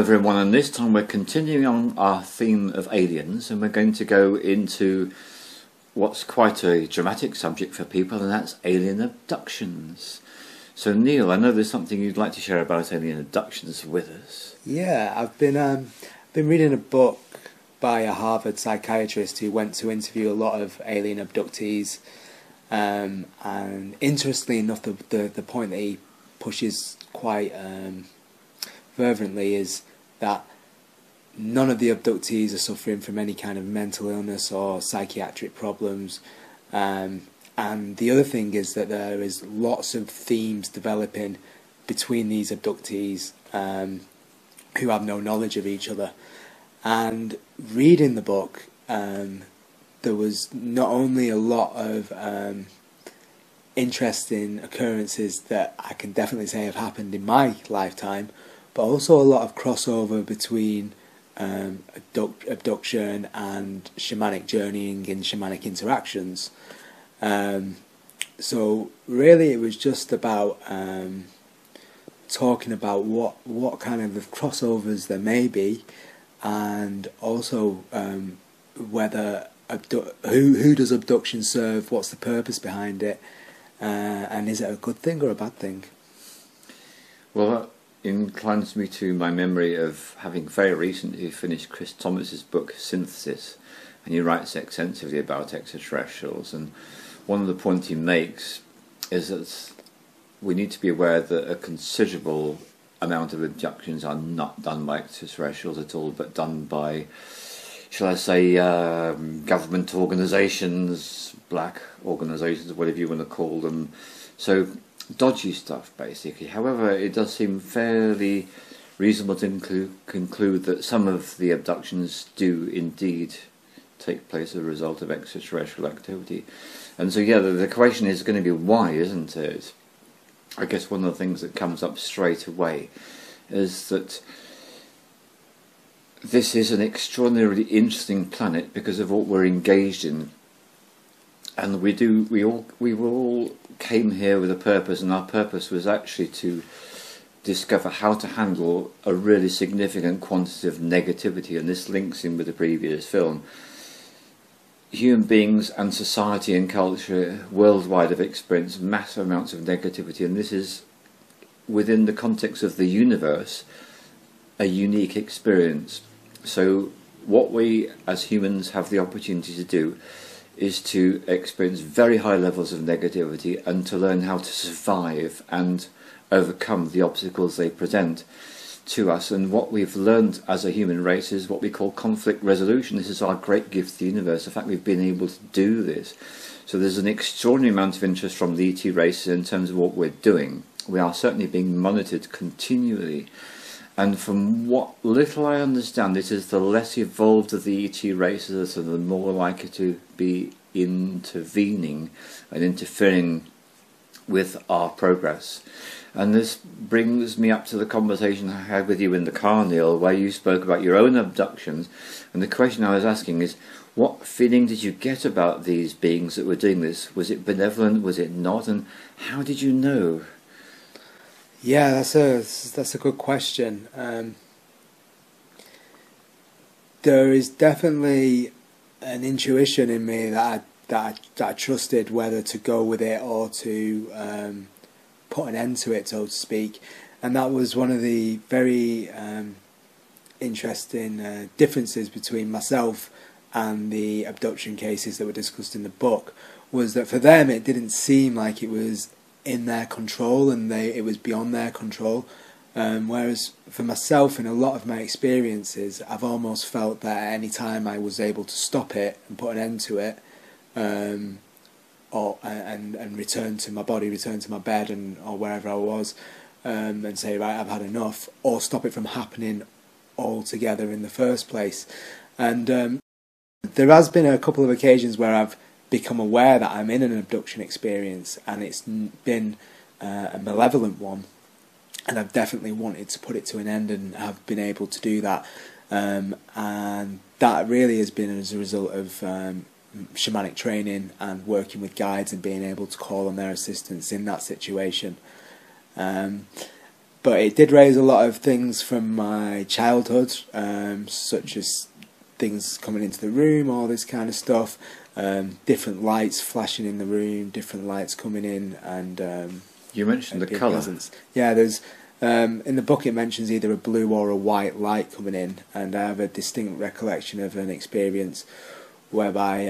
everyone, and this time we're continuing on our theme of aliens, and we're going to go into what's quite a dramatic subject for people, and that's alien abductions. So Neil, I know there's something you'd like to share about alien abductions with us. Yeah, I've been reading a book by a Harvard psychiatrist who went to interview a lot of alien abductees, and interestingly enough, the point that he pushes quite fervently is that none of the abductees are suffering from any kind of mental illness or psychiatric problems, and the other thing is that there is lots of themes developing between these abductees who have no knowledge of each other. And reading the book, there was not only a lot of interesting occurrences that I can definitely say have happened in my lifetime, but also a lot of crossover between abduction and shamanic journeying and shamanic interactions. So really it was just about talking about what kind of crossovers there may be, and also whether who does abduction serve, what's the purpose behind it, and is it a good thing or a bad thing? Well, that inclines me to my memory of having very recently finished Chris Thomas's book Synthesis, and he writes extensively about extraterrestrials, and one of the points he makes is that we need to be aware that a considerable amount of abductions are not done by extraterrestrials at all, but done by, shall I say, government organisations, black organisations, whatever you want to call them. So dodgy stuff, basically. However, it does seem fairly reasonable to conclude that some of the abductions do indeed take place as a result of extraterrestrial activity. And so, yeah, the question is going to be why, isn't it? I guess one of the things that comes up straight away is that this is an extraordinarily interesting planet because of what we're engaged in. And we all came here with a purpose, and our purpose was actually to discover how to handle a really significant quantity of negativity, and this links in with the previous film. Human beings and society and culture worldwide have experienced massive amounts of negativity, and this is, within the context of the universe, a unique experience. So what we as humans have the opportunity to do is to experience very high levels of negativity and to learn how to survive and overcome the obstacles they present to us. And what we've learned as a human race is what we call conflict resolution. This is our great gift to the universe, the fact we've been able to do this. So there's an extraordinary amount of interest from the ET races in terms of what we're doing. We are certainly being monitored continually. And from what little I understand, it is the less evolved of the ET races and the more likely to be intervening and interfering with our progress. And this brings me up to the conversation I had with you in the car, Neil, where you spoke about your own abductions. And the question I was asking is, what feeling did you get about these beings that were doing this? Was it benevolent? Was it not? And how did you know? Yeah, that's a good question. There is definitely an intuition in me that I trusted whether to go with it or to put an end to it, so to speak. And that was one of the very interesting differences between myself and the abduction cases that were discussed in the book, was that for them it didn't seem like it was in their control and it was beyond their control, whereas for myself, in a lot of my experiences, I've almost felt that at any time I was able to stop it and put an end to it, and return to my body, return to my bed or wherever I was, and say, right, I've had enough, or stop it from happening altogether in the first place. And there has been a couple of occasions where I've become aware that I'm in an abduction experience, and it's been a malevolent one, and I've definitely wanted to put it to an end and have been able to do that, and that really has been as a result of shamanic training and working with guides and being able to call on their assistance in that situation. but it did raise a lot of things from my childhood, such as things coming into the room, all this kind of stuff, different lights flashing in the room, different lights coming in, and you mentioned the colour. Yeah, there's in the book it mentions either a blue or a white light coming in, and I have a distinct recollection of an experience whereby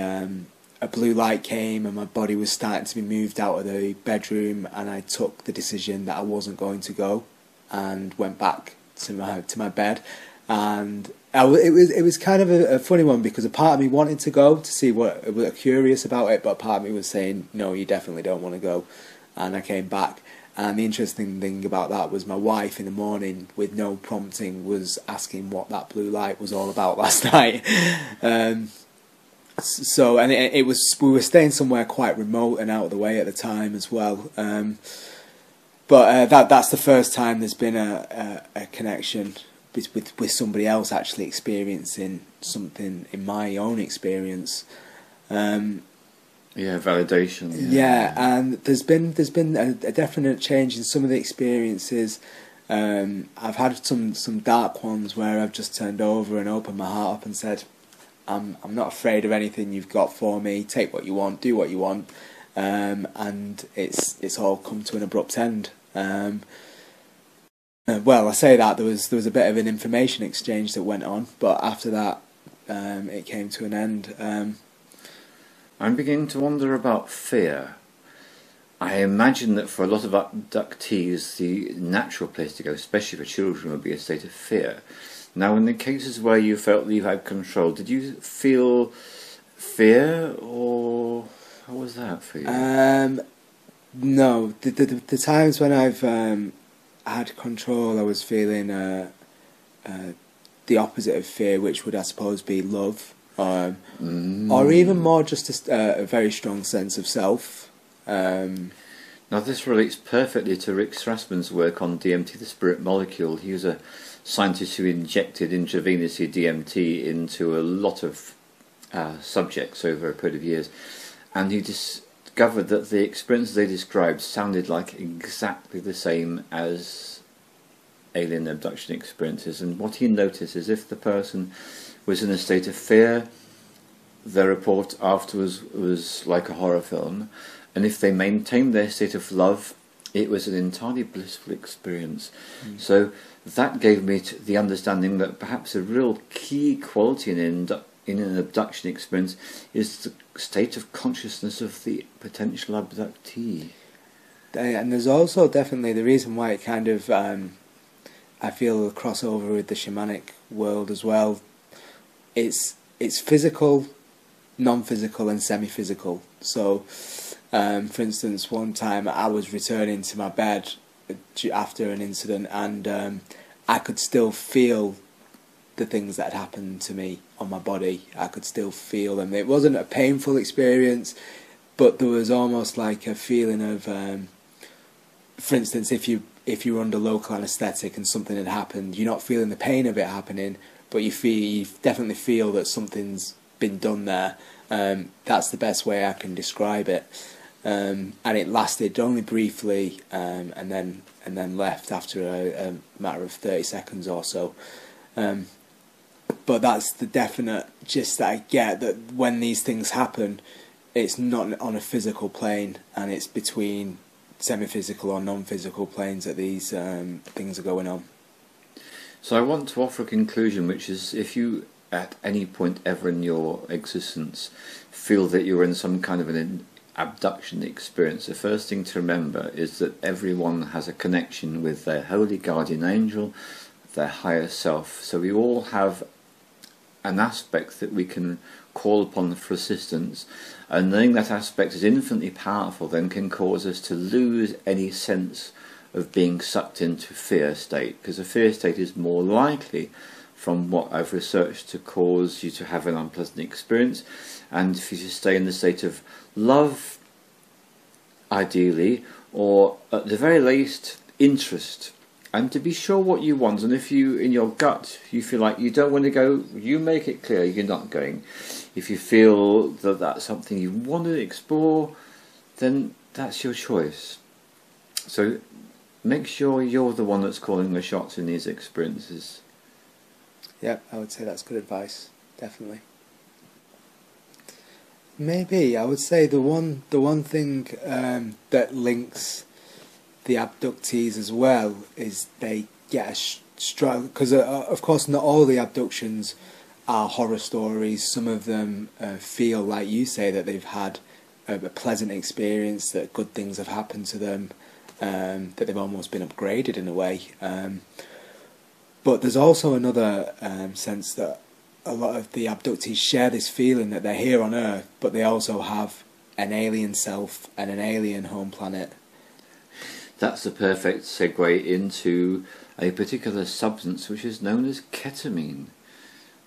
a blue light came and my body was starting to be moved out of the bedroom, and I took the decision that I wasn't going to go and went back to my bed. And it was kind of a funny one, because a part of me wanted to go to see what, was curious about it, but a part of me was saying, no, you definitely don't want to go. And I came back, and the interesting thing about that was my wife in the morning, with no prompting, was asking what that blue light was all about last night. So, and it was, we were staying somewhere quite remote and out of the way at the time as well. But that's the first time there's been a connection with somebody else actually experiencing something in my own experience. Yeah, validation. Yeah, and there's been a definite change in some of the experiences. I've had some dark ones where I've just turned over and opened my heart up and said, I'm not afraid of anything you've got for me. Take what you want, do what you want. And it's all come to an abrupt end. Well, I say that there was a bit of an information exchange that went on, but after that, it came to an end. I'm beginning to wonder about fear. I imagine that for a lot of abductees, the natural place to go, especially for children, would be a state of fear. Now, in the cases where you felt that you had control, did you feel fear, or how was that for you? No, the times when I've had control, I was feeling the opposite of fear, which would, I suppose, be love, or even more just a very strong sense of self. Now, this relates perfectly to Rick Strassman's work on DMT, the spirit molecule. He was a scientist who injected intravenously DMT into a lot of subjects over a period of years, and he discovered that the experiences they described sounded like exactly the same as alien abduction experiences. And what he noticed is if the person was in a state of fear, their report afterwards was like a horror film, and if they maintained their state of love, it was an entirely blissful experience. So that gave me the understanding that perhaps a real key quality in an abduction experience is the state of consciousness of the potential abductee. And there's also definitely the reason why it kind of, I feel, a crossover with the shamanic world as well. It's physical, non-physical and semi-physical. So, for instance, one time I was returning to my bed after an incident, and I could still feel the things that had happened to me on my body. I could still feel them. It wasn't a painful experience, but there was almost like a feeling of, for instance, if you were under local anaesthetic and something had happened, you're not feeling the pain of it happening, but you definitely feel that something's been done there. That's the best way I can describe it. And it lasted only briefly, and then left after a matter of 30 seconds or so. But that's the definite gist that I get, that when these things happen, it's not on a physical plane, and it's between semi-physical or non-physical planes that these things are going on. So I want to offer a conclusion, which is, if you at any point ever in your existence feel that you're in some kind of an abduction experience, the first thing to remember is that everyone has a connection with their holy guardian angel, their higher self. So we all have an aspect that we can call upon for assistance, and knowing that aspect is infinitely powerful then can cause us to lose any sense of being sucked into fear state, because a fear state is more likely, from what I've researched, to cause you to have an unpleasant experience. And if you stay in the state of love, ideally, or at the very least interest, and to be sure what you want, and if you, in your gut, you feel like you don't want to go, you make it clear you're not going. If you feel that that's something you want to explore, then that's your choice. So make sure you're the one that's calling the shots in these experiences. Yeah, I would say that's good advice, definitely. Maybe I would say the one thing that links the abductees as well is they get a strong, because of course not all the abductions are horror stories. Some of them feel like you say that they've had a pleasant experience, that good things have happened to them, that they've almost been upgraded in a way. But there's also another sense that a lot of the abductees share this feeling that they're here on Earth, but they also have an alien self and an alien home planet. That's the perfect segue into a particular substance which is known as ketamine.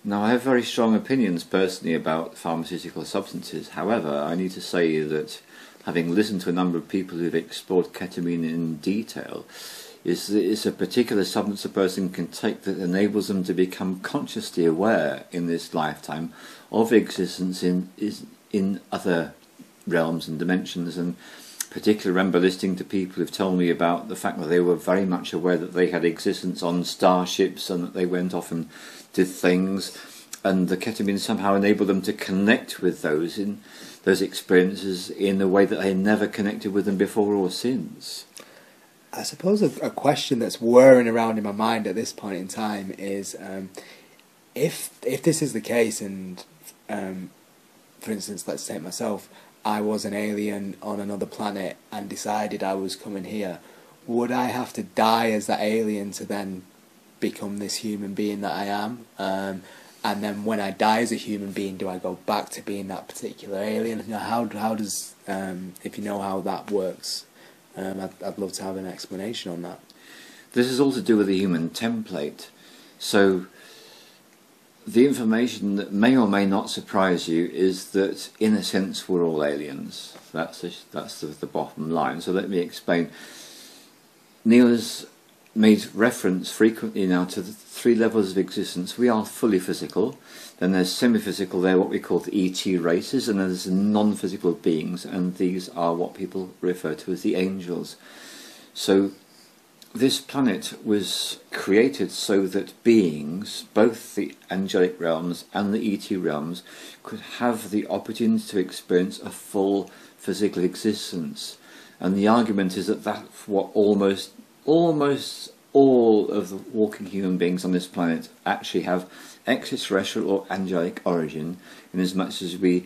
Now, I have very strong opinions personally about pharmaceutical substances. However, I need to say that having listened to a number of people who've explored ketamine in detail, it's a particular substance a person can take that enables them to become consciously aware in this lifetime of existence in other realms and dimensions. And particularly remember listening to people who've told me about the fact that they were very much aware that they had existence on starships and that they went off and did things, and the ketamine somehow enabled them to connect with those experiences in a way that they never connected with them before or since. I suppose a question that's whirring around in my mind at this point in time is if this is the case, and for instance, let's take myself, I was an alien on another planet and decided I was coming here, would I have to die as that alien to then become this human being that I am? And then when I die as a human being, do I go back to being that particular alien? You know, how does, if you know how that works, I'd love to have an explanation on that. This is all to do with the human template. So the information that may or may not surprise you is that, in a sense, we're all aliens. That's the bottom line. So let me explain. Neil has made reference frequently now to the three levels of existence. We are fully physical, then there's semi-physical, they're what we call the ET races, and then there's non-physical beings, and these are what people refer to as the angels. So this planet was created so that beings, both the angelic realms and the ET realms, could have the opportunity to experience a full physical existence. And the argument is that that's what almost all of the walking human beings on this planet actually have extraterrestrial or angelic origin, in as much as we,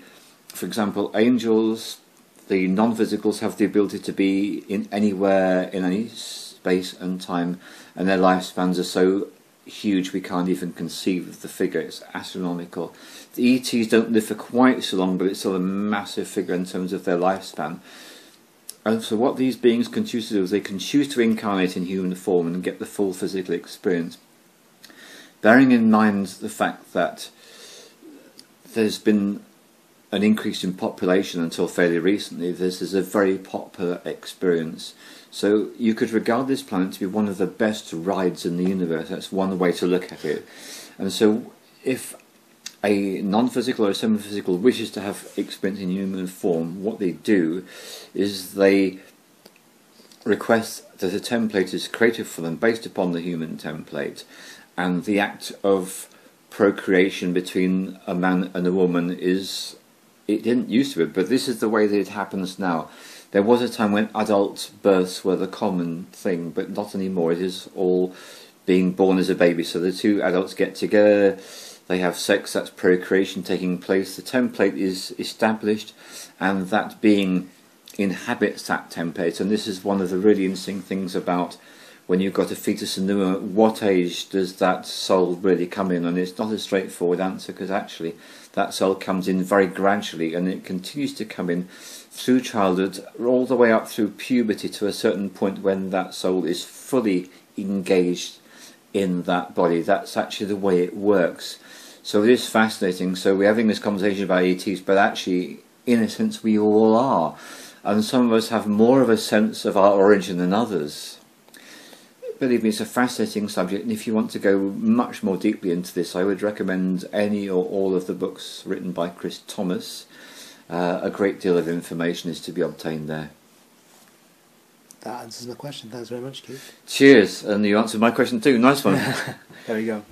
for example, angels, the non-physicals, have the ability to be in anywhere, in any space and time, and their lifespans are so huge we can't even conceive of the figure. It's astronomical. The ETs don't live for quite so long, but it's still a massive figure in terms of their lifespan. And so what these beings can choose to do is they can choose to incarnate in human form and get the full physical experience. Bearing in mind the fact that there's been an increase in population until fairly recently, this is a very popular experience. So you could regard this planet to be one of the best rides in the universe. That's one way to look at it. And so if a non-physical or a semi-physical wishes to have experience in human form, what they do is they request that a template is created for them based upon the human template, and the act of procreation between a man and a woman is, it didn't used to be, but this is the way that it happens now. There was a time when adult births were the common thing, but not anymore. It is all being born as a baby, so the two adults get together, they have sex, that's procreation taking place, the template is established, and that being inhabits that template. And this is one of the really interesting things about when you've got a fetus in the womb, what age does that soul really come in? And it's not a straightforward answer, because actually that soul comes in very gradually, and it continues to come in through childhood all the way up through puberty to a certain point when that soul is fully engaged in that body. That's actually the way it works. So it is fascinating. So we're having this conversation about ETs, but actually, in a sense, we all are. And some of us have more of a sense of our origin than others. Believe me, it's a fascinating subject, and if you want to go much more deeply into this, I would recommend any or all of the books written by Chris Thomas. A great deal of information is to be obtained there. that answers my question. Thanks very much, Keith. Cheers, and you answered my question too. Nice one. There we go.